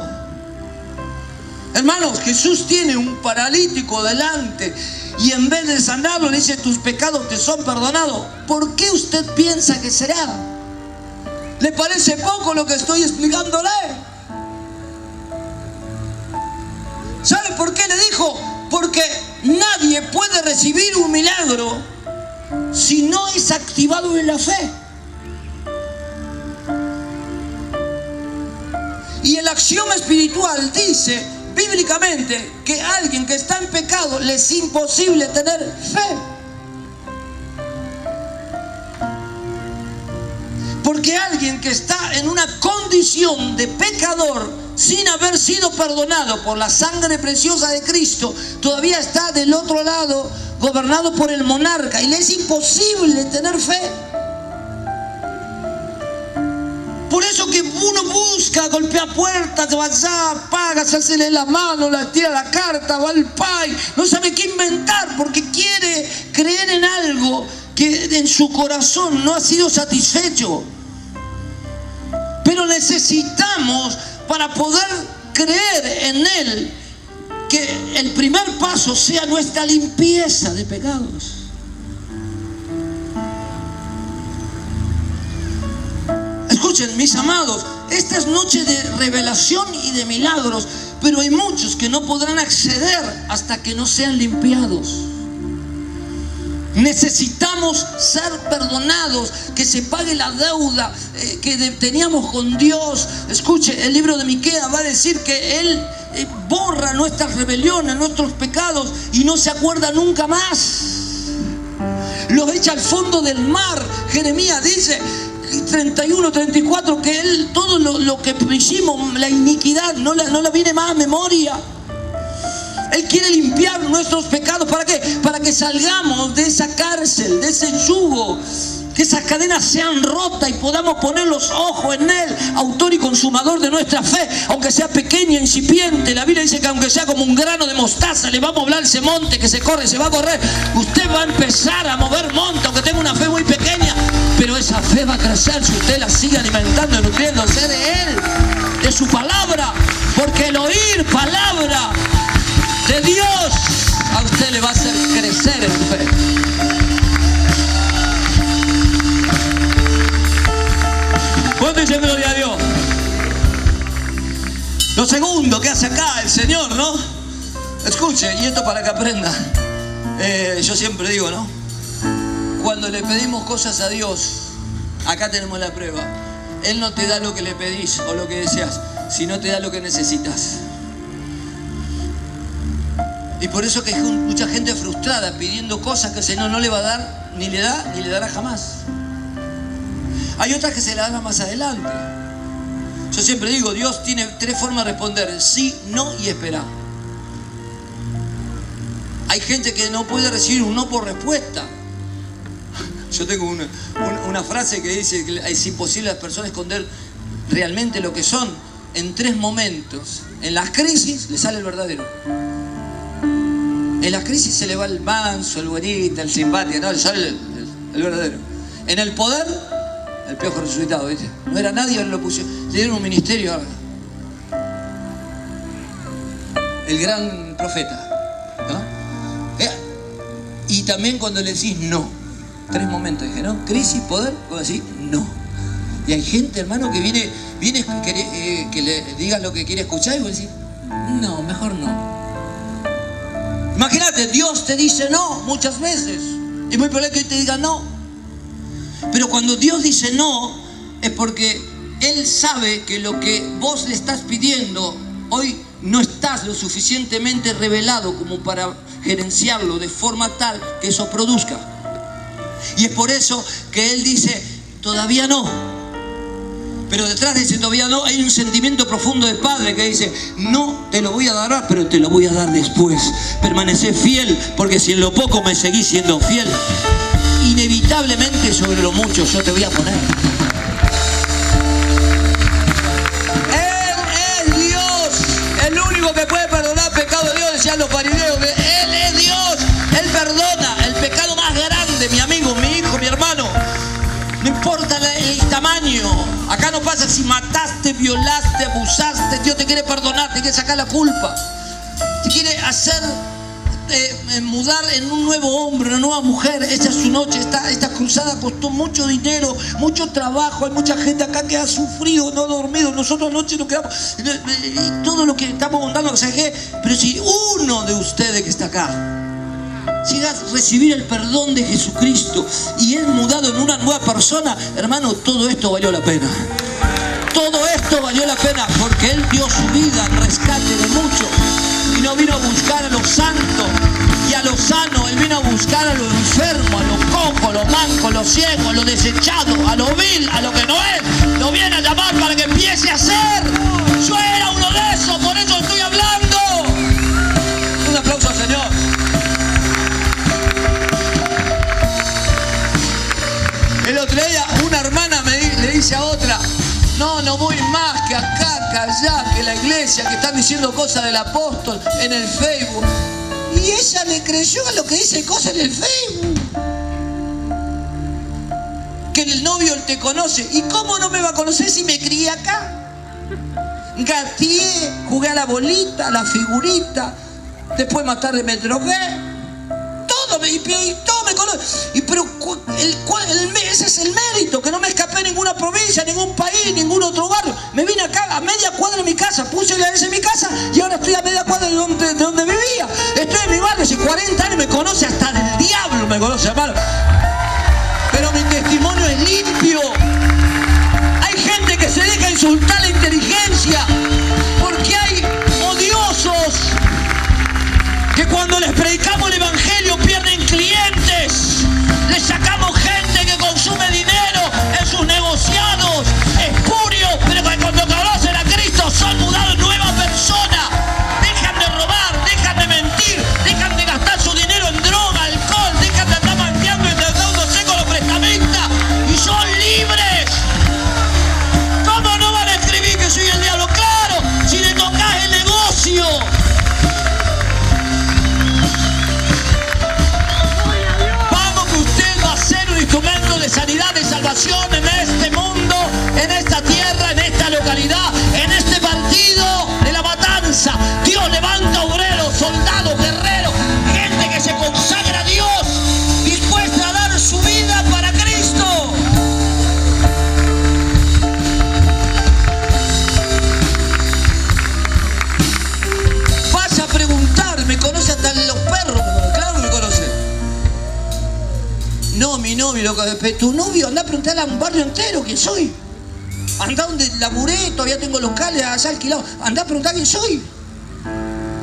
Hermanos, Jesús tiene un paralítico delante y en vez de sanarlo le dice, tus pecados te son perdonados. ¿Por qué usted piensa que será? ¿Le parece poco lo que estoy explicándole? ¿Sabe por qué le dijo? Porque nadie puede recibir un milagro si no es activado en la fe. Y el axioma espiritual dice bíblicamente que a alguien que está en pecado le es imposible tener fe. Porque alguien que está en una condición de pecador sin haber sido perdonado por la sangre preciosa de Cristo, todavía está del otro lado, gobernado por el monarca, y le es imposible tener fe. Por eso que uno busca, golpea puertas, va allá, paga, se hace la mano, la tira la carta, va al PAI, no sabe qué inventar, porque quiere creer en algo que en su corazón no ha sido satisfecho. Pero necesitamos, para poder creer en Él, que el primer paso sea nuestra limpieza de pecados. Escuchen, mis amados, esta es noche de revelación y de milagros, pero hay muchos que no podrán acceder hasta que no sean limpiados. Necesitamos ser perdonados, que se pague la deuda que teníamos con Dios. Escuche, el libro de Miqueas va a decir que Él borra nuestras rebeliones, nuestros pecados y no se acuerda nunca más. Los echa al fondo del mar. Jeremías dice 31, 34 que Él, todo lo que hicimos, la iniquidad, no la viene más a memoria. Él quiere limpiar nuestros pecados. ¿Para qué? Para que salgamos de esa cárcel, de ese yugo, que es esas cadenas sean rotas y podamos poner los ojos en Él, autor y consumador de nuestra fe, aunque sea pequeña, incipiente. La Biblia dice que aunque sea como un grano de mostaza, le vamos a hablar a ese monte que se corre, se va a correr. Usted va a empezar a mover monte, aunque tenga una fe muy pequeña, pero esa fe va a crecer si usted la sigue alimentando y nutriéndose de Él, de su palabra, porque el oír palabra de Dios a usted le va a hacer crecer en fe. ¿Cuánto dicen gloria a Dios? Lo segundo que hace acá el Señor, ¿no? Escuche, y esto para que aprenda. Yo siempre digo, ¿no? Cuando le pedimos cosas a Dios, acá tenemos la prueba. Él no te da lo que le pedís o lo que deseas, sino te da lo que necesitas. Y por eso que hay mucha gente frustrada pidiendo cosas que el Señor no le va a dar, ni le da, ni le dará jamás. Hay otras que se las dan más adelante. Yo siempre digo, Dios tiene 3 formas de responder: sí, no y esperar. Hay gente que no puede recibir un no por respuesta. Yo tengo una frase que dice que es imposible a las personas esconder realmente lo que son en 3 momentos. En las crisis le sale el verdadero. En las crisis se le va el manso, el buenito, el simpático, no, le sale el verdadero. En el poder, el piojo resucitado, ¿viste? No era nadie, lo pusieron, le dieron un ministerio ahora. El gran profeta, ¿no? Y también cuando le decís no. 3 momentos dije, ¿no? Crisis, poder, cuando decís no. Y hay gente, hermano, que viene que le digas lo que quiere escuchar y vos decís, no, mejor no. Imagínate, Dios te dice no muchas veces. Y muy probable que te diga no. Pero cuando Dios dice no, es porque Él sabe que lo que vos le estás pidiendo hoy no estás lo suficientemente revelado como para gerenciarlo de forma tal que eso produzca. Y es por eso que Él dice, todavía no. Pero detrás de ese todavía no hay un sentimiento profundo de padre que dice, no te lo voy a dar, pero te lo voy a dar después. Permanecé fiel, porque si en lo poco me seguís siendo fiel, inevitablemente sobre lo mucho yo te voy a poner. Él es Dios, el único que puede perdonar pecado de Dios, decían los fariseos, que Él es Dios, Él perdona el pecado más grande, mi amigo, mi hijo, mi hermano. No importa el tamaño. Acá no pasa si mataste, violaste, abusaste. Dios te quiere perdonar, te quiere sacar la culpa. Te quiere hacer mudar en un nuevo hombre, una nueva mujer. Esta es su noche. Esta cruzada costó mucho dinero, mucho trabajo. Hay mucha gente acá que ha sufrido, no ha dormido. Nosotros anoche nos quedamos. Y todo lo que estamos contando, pero si uno de ustedes que está acá llega a recibir el perdón de Jesucristo y es mudado en una nueva persona, hermano, todo esto valió la pena. Todo esto valió la pena porque Él dio su vida en rescate de muchos y no vino a buscar a los santos y a los sanos. Él vino a buscar a los enfermos, a los cojos, a los mancos, a los ciegos, a los desechados, a lo vil, a lo que no es. Lo viene a llamar para que empiece a ser. Yo era uno de esos, por eso estoy hablando. Un aplauso al Señor. El otro día una hermana le dice a otra, no voy más, que acá, que allá, que la iglesia, que están diciendo cosas del apóstol en el Facebook. Y ella le creyó a lo que dice cosas en el Facebook. Que el novio te conoce. ¿Y cómo no me va a conocer si me crié acá? Gateé, jugué a la bolita, a la figurita, después más tarde me drogué. Y todo me conoce. Pero ese es el mérito, que no me escapé a ninguna provincia, ningún país, ningún otro barrio. Me vine acá a media cuadra de mi casa, puse la en mi casa y ahora estoy a media cuadra de donde vivía. Estoy en mi barrio, hace 40 años me conoce, hasta el diablo me conoce, hermano. Pero mi testimonio es limpio. Hay gente que se deja insultar la inteligencia porque hay odiosos que cuando les predicamos el evangelio pierden clientes. Les sacamos gente que consume dinero en sus negociados, espurios, pero que cuando conocen a Cristo son mudados en nueva persona. Dejan de robar, dejan de mentir, dejan de gastar su dinero en droga, alcohol, dejan de andar manteando en salvación en este mundo, en esta tierra, en esta localidad, en este partido de La Matanza. Dios levanta obreros, soldados, guerreros, gente que se consagra a Dios, dispuesta a dar su vida para Cristo. Vas a preguntar, ¿me conoce hasta los perros? Claro que me conoce. No, mi novio, tu novio, anda a preguntarle a un barrio entero quién soy. Andá donde laburé, todavía tengo locales allá alquilados. Andá a preguntar quién soy.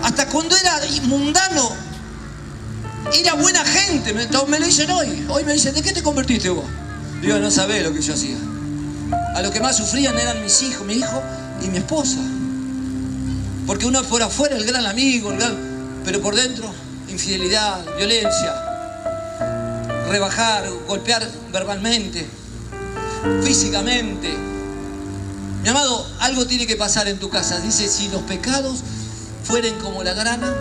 Hasta cuando era mundano, era buena gente. Me lo dicen hoy. Hoy me dicen, ¿de qué te convertiste vos? Digo, no sabés lo que yo hacía. A lo que más sufrían eran mis hijos, mi hijo y mi esposa. Porque uno por afuera el gran amigo, pero por dentro, infidelidad, violencia, rebajar, golpear verbalmente, físicamente. Mi amado, algo tiene que pasar en tu casa. Dice, si los pecados fueren como la grana,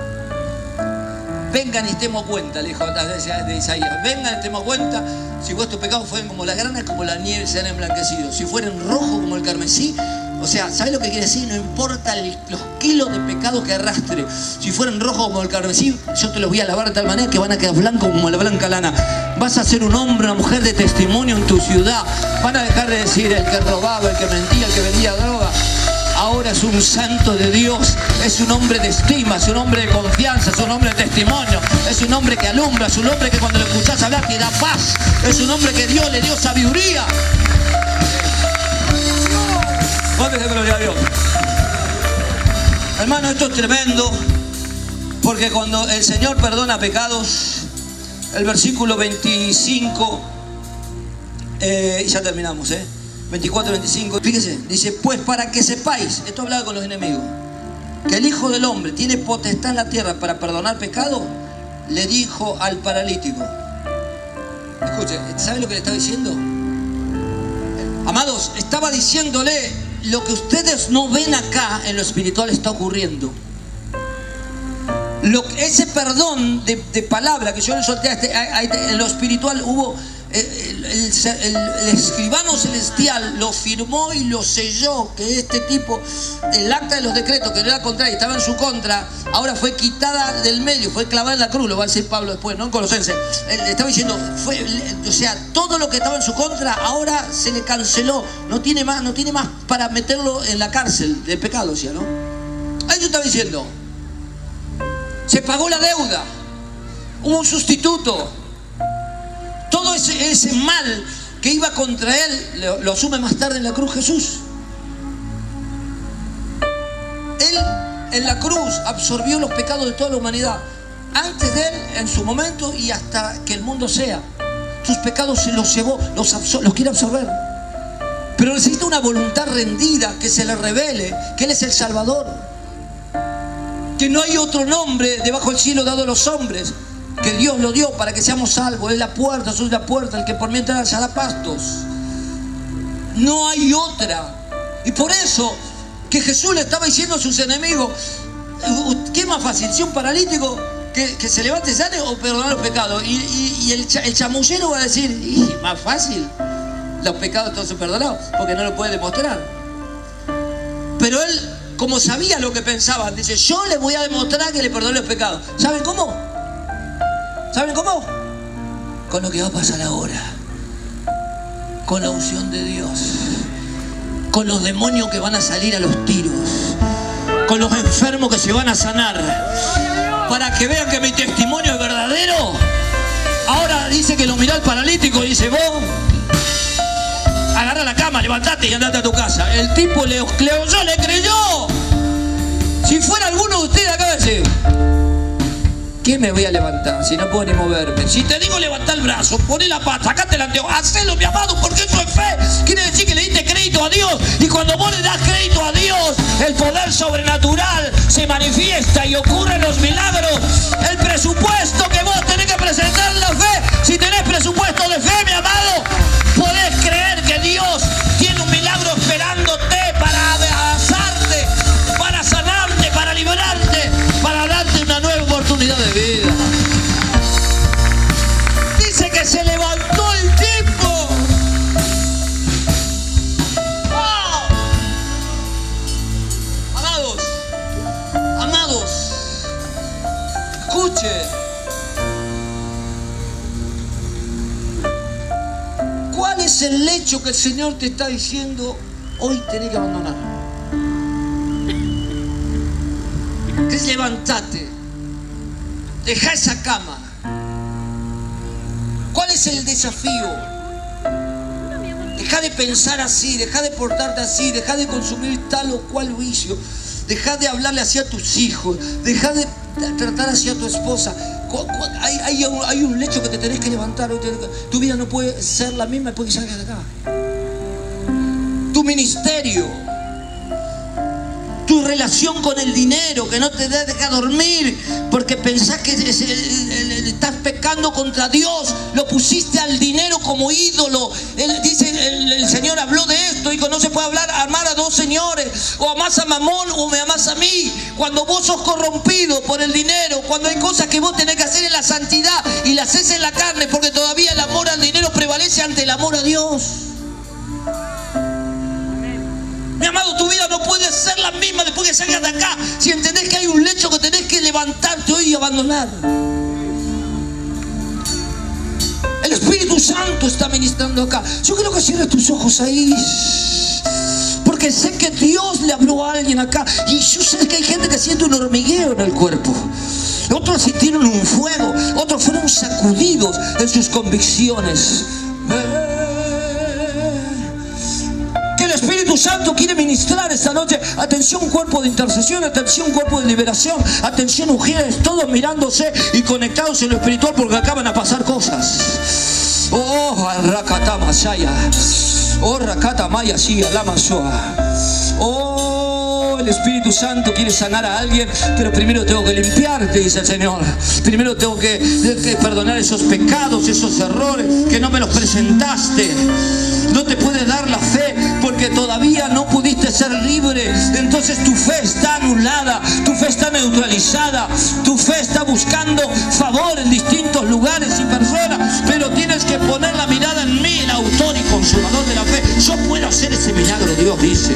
vengan y estemos cuenta, le dijo de Isaías. Vengan y estemos cuenta, si vuestros pecados fueren como la grana, como la nieve serán emblanquecidos. Si fueren rojos como el carmesí, o sea, ¿sabes lo que quiere decir? No importa los kilos de pecado que arrastre. Si fueran rojos como el carmesí, yo te los voy a lavar de tal manera que van a quedar blancos como la blanca lana. Vas a ser un hombre, una mujer de testimonio en tu ciudad. Van a dejar de decir el que robaba, el que mentía, el que vendía droga. Ahora es un santo de Dios, es un hombre de estima, es un hombre de confianza, es un hombre de testimonio, es un hombre que alumbra, es un hombre que cuando lo escuchás hablar te da paz, es un hombre que Dios le dio sabiduría. Gloria a Dios. Hermano, esto es tremendo, porque cuando el Señor perdona pecados, el versículo 25, ya terminamos, 24, 25, fíjese, dice, pues para que sepáis, esto hablaba con los enemigos, que el Hijo del Hombre tiene potestad en la tierra para perdonar pecado, le dijo al paralítico. Escuche, ¿sabe lo que le estaba diciendo? Amados, estaba diciéndole, lo que ustedes no ven acá en lo espiritual está ocurriendo. Ese perdón de palabra que yo le solté en lo espiritual hubo, el escribano celestial lo firmó y lo selló, que este tipo, el acta de los decretos que no era contraria, estaba en su contra, ahora fue quitada del medio, fue clavada en la cruz, lo va a decir Pablo después, ¿no? En Colosenses. Él estaba diciendo, o sea, todo lo que estaba en su contra ahora se le canceló, no tiene más para meterlo en la cárcel del pecado, ¿sí, no? Ahí yo estaba diciendo, se pagó la deuda, hubo un sustituto. Todo ese mal que iba contra él lo asume más tarde en la cruz Jesús. Él en la cruz absorbió los pecados de toda la humanidad. Antes de él, en su momento y hasta que el mundo sea. Sus pecados se los llevó, los quiere absorber. Pero necesita una voluntad rendida que se le revele que Él es el Salvador. Que no hay otro nombre debajo del cielo dado a los hombres, que Dios lo dio para que seamos salvos. Es la puerta, soy la puerta, el que por mí entra hallará pastos. No hay otra. Y por eso que Jesús le estaba diciendo a sus enemigos, ¿qué es más fácil? ¿Si un paralítico que se levante y sane o perdonar los pecados? Y el chamullero va a decir, más fácil, los pecados todos son perdonados, porque no lo puede demostrar. Pero él, como sabía lo que pensaban, dice, yo les voy a demostrar que le perdoné los pecados. ¿Saben cómo? ¿Saben cómo? Con lo que va a pasar ahora. Con la unción de Dios. Con los demonios que van a salir a los tiros. Con los enfermos que se van a sanar. Para que vean que mi testimonio es verdadero. Ahora dice que lo miró al paralítico y dice, vos agarra la cama, levantate y andate a tu casa. El tipo le oyó, le creyó. Si fuera alguno de ustedes acá, decir, ¿qué me voy a levantar si no puedo ni moverme? Si te digo levantar el brazo, poné la pata, sacate el anteojo, hacelo, mi amado, porque eso es fe. Quiere decir que le diste crédito a Dios. Y cuando vos le das crédito a Dios, el poder sobrenatural se manifiesta y ocurren los milagros. El presupuesto que vos tenés que presentar en la fe, si tenés presupuesto de fe, mi amado, podés creer que Dios tiene un milagro esperándote para abrazarte, para sanarte, para liberarte, para darte una nueva oportunidad de vida. Dice que se levantó el tipo hecho que el Señor te está diciendo, hoy tenés que abandonar. Es levantarte, deja esa cama. ¿Cuál es el desafío? Deja de pensar así, deja de portarte así, deja de consumir tal o cual vicio, deja de hablarle así a tus hijos, deja de tratar así a tu esposa. Hay un lecho que te tenés que levantar. Tu vida no puede ser la misma después que salgas de acá. Tu ministerio, tu relación con el dinero, que no te deja dormir porque pensás que estás pecando contra Dios, lo pusiste al dinero como ídolo. El Señor habló de esto, dijo, no se puede amar a dos señores, o amás a Mamón o me amás a mí. Cuando vos sos corrompido por el dinero, cuando hay cosas que vos tenés que hacer en la santidad y las haces en la carne, porque todavía el amor al dinero prevalece ante el amor a Dios. Mi amado, tu vida no puede ser la misma después que salgas de acá, si entendés que hay un lecho que tenés que levantarte hoy y abandonar. El Espíritu Santo está ministrando acá. Yo quiero que cierres tus ojos ahí, porque sé que Dios le habló a alguien acá, y yo sé que hay gente que siente un hormigueo en el cuerpo. Otros sintieron un fuego, otros fueron sacudidos en sus convicciones. El Espíritu Santo quiere ministrar esta noche. Atención, cuerpo de intercesión, atención, cuerpo de liberación, atención, mujeres, todos mirándose y conectados en lo espiritual, porque acaban a pasar cosas. Oh, Rakata Masaya, oh, Rakata Maya, sí, Alama Soa. Oh, el Espíritu Santo quiere sanar a alguien, pero primero tengo que limpiarte, dice el Señor. Primero tengo que perdonar esos pecados, esos errores que no me los presentaste. No te puede dar la fe porque todavía no pudiste ser libre. Entonces tu fe está anulada, tu fe está neutralizada, tu fe está buscando favor en distintos lugares y personas. Pero tienes que poner la mirada en mí, el autor y consumador de la fe. Yo puedo hacer ese milagro, Dios dice.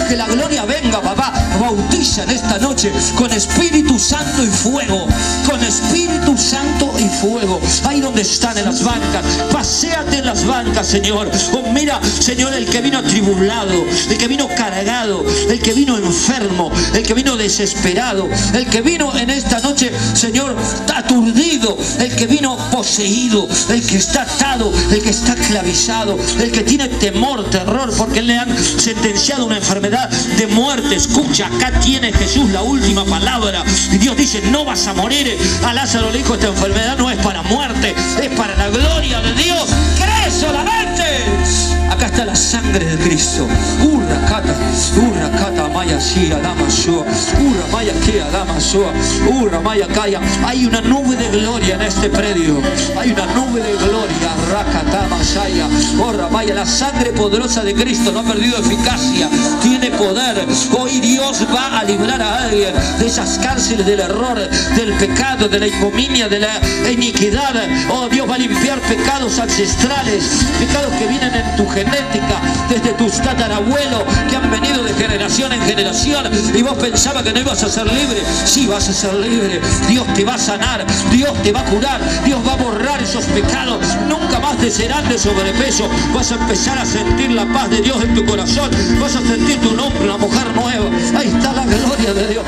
Que la gloria venga, papá. Bautiza en esta noche con Espíritu Santo y fuego. Con Espíritu Santo y fuego. Ahí donde están, en las bancas, paséate en las bancas, Señor. Oh, mira, Señor, el que vino atribulado, el que vino cargado, el que vino enfermo, el que vino desesperado, el que vino en esta noche, Señor, aturdido, el que vino poseído, el que está atado, el que está esclavizado, el que tiene temor, terror, porque le han sentenciado una enfermedad de muerte. Escucha, acá tiene Jesús la última palabra. Y Dios dice, no vas a morir. A Lázaro le dijo, esta enfermedad no es para muerte, es para la gloria de Dios. ¿Crees solamente? Acá está la sangre de Cristo. Urrakata maya shia lama shua. Urra maya kia lama shua. Urra maya kaya. Hay una nube de gloria en este predio. Hay una nube de gloria. Rakata masaya. Urra maya. La sangre poderosa de Cristo no ha perdido eficacia. Tiene poder. Hoy Dios va a librar a alguien de esas cárceles del error, del pecado, de la ignominia, de la iniquidad. Oh, Dios va a limpiar pecados ancestrales, pecados que vienen en tu genética, desde tus tatarabuelos, que han venido de generación en generación, y vos pensabas que no ibas a ser libre. Sí, vas a ser libre. Dios te va a sanar, Dios te va a curar, Dios va a borrar esos pecados. Nunca más te serán de sobrepeso. Vas a empezar a sentir la paz de Dios en tu corazón. Vas a sentir tu nombre, una mujer nueva. Ahí está la gloria de Dios.